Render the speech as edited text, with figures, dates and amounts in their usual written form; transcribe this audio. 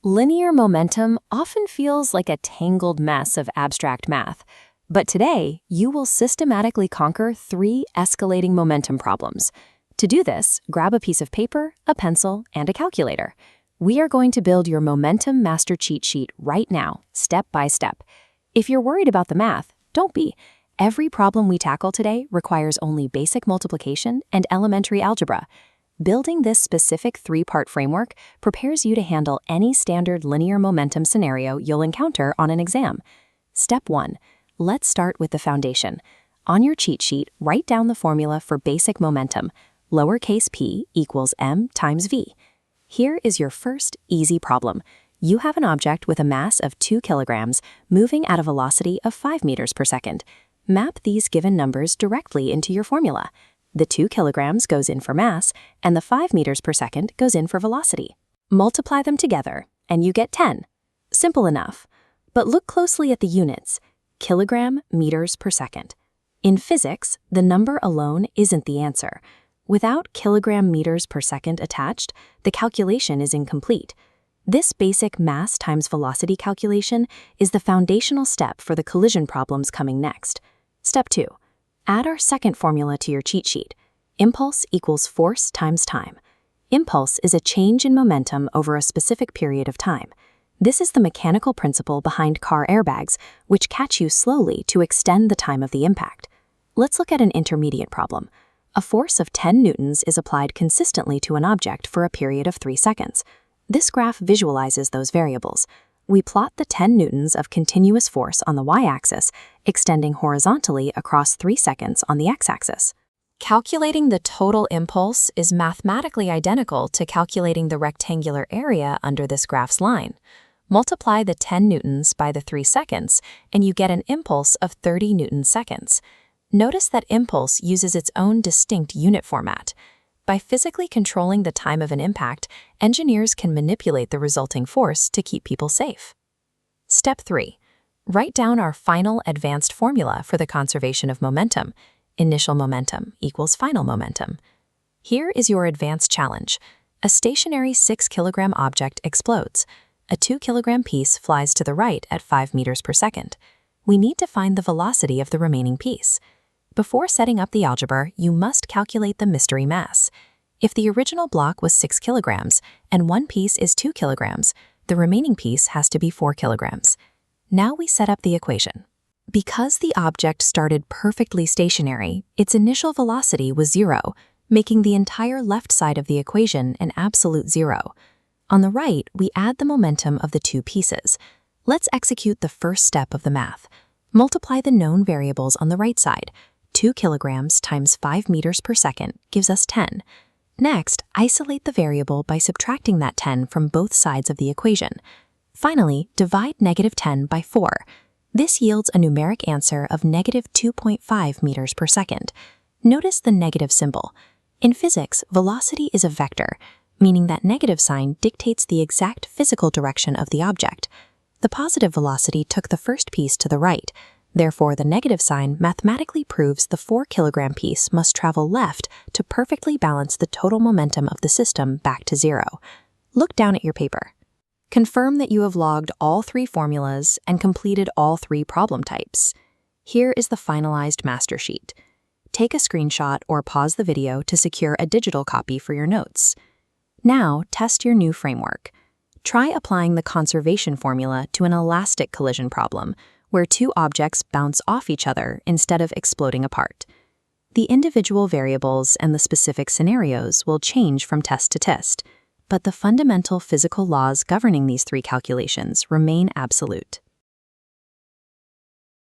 Linear momentum often feels like a tangled mess of abstract math, but today you will systematically conquer 3 escalating momentum problems. To do this, grab a piece of paper, a pencil, and a calculator. We are going to build your momentum master cheat sheet right now, step by step. If you're worried about the math, don't be. Every problem we tackle today requires only basic multiplication and elementary algebra. Building this specific 3-part framework prepares you to handle any standard linear momentum scenario you'll encounter on an exam. Step 1. Let's start with the foundation. On your cheat sheet, write down the formula for basic momentum. Lowercase p equals m times v. Here is your first easy problem. You have an object with a mass of 2 kilograms moving at a velocity of 5 meters per second. Map these given numbers directly into your formula. The 2 kilograms goes in for mass, and the 5 meters per second goes in for velocity. Multiply them together, and you get 10. Simple enough. But look closely at the units. Kilogram meters per second. In physics, the number alone isn't the answer. Without kilogram meters per second attached, the calculation is incomplete. This basic mass times velocity calculation is the foundational step for the collision problems coming next. Step 2. Add our second formula to your cheat sheet. Impulse equals force times time. Impulse is a change in momentum over a specific period of time. This is the mechanical principle behind car airbags, which catch you slowly to extend the time of the impact. Let's look at an intermediate problem. A force of 10 newtons is applied consistently to an object for a period of 3 seconds. This graph visualizes those variables. We plot the 10 newtons of continuous force on the y-axis, extending horizontally across 3 seconds on the x-axis. Calculating the total impulse is mathematically identical to calculating the rectangular area under this graph's line. Multiply the 10 newtons by the 3 seconds, and you get an impulse of 30 newton seconds. Notice that impulse uses its own distinct unit format. By physically controlling the time of an impact, engineers can manipulate the resulting force to keep people safe. Step 3. Write down our final advanced formula for the conservation of momentum. Initial momentum equals final momentum. Here is your advanced challenge. A stationary 6-kilogram object explodes. A 2-kilogram piece flies to the right at 5 meters per second. We need to find the velocity of the remaining piece. Before setting up the algebra, you must calculate the mystery mass. If the original block was 6 kilograms and one piece is 2 kilograms, the remaining piece has to be 4 kilograms. Now we set up the equation. Because the object started perfectly stationary, its initial velocity was 0, making the entire left side of the equation an absolute 0. On the right, we add the momentum of the 2 pieces. Let's execute the first step of the math. Multiply the known variables on the right side. 2 kilograms times 5 meters per second gives us 10. Next, isolate the variable by subtracting that 10 from both sides of the equation. Finally, divide -10 by 4. This yields a numeric answer of -2.5 meters per second. Notice the negative symbol. In physics, velocity is a vector, meaning that negative sign dictates the exact physical direction of the object. The positive velocity took the first piece to the right. Therefore, the negative sign mathematically proves the 4-kilogram piece must travel left to perfectly balance the total momentum of the system back to 0. Look down at your paper. Confirm that you have logged all 3 formulas and completed all 3 problem types. Here is the finalized master sheet. Take a screenshot or pause the video to secure a digital copy for your notes. Now, test your new framework. Try applying the conservation formula to an elastic collision problem, where 2 objects bounce off each other instead of exploding apart. The individual variables and the specific scenarios will change from test to test, but the fundamental physical laws governing these 3 calculations remain absolute.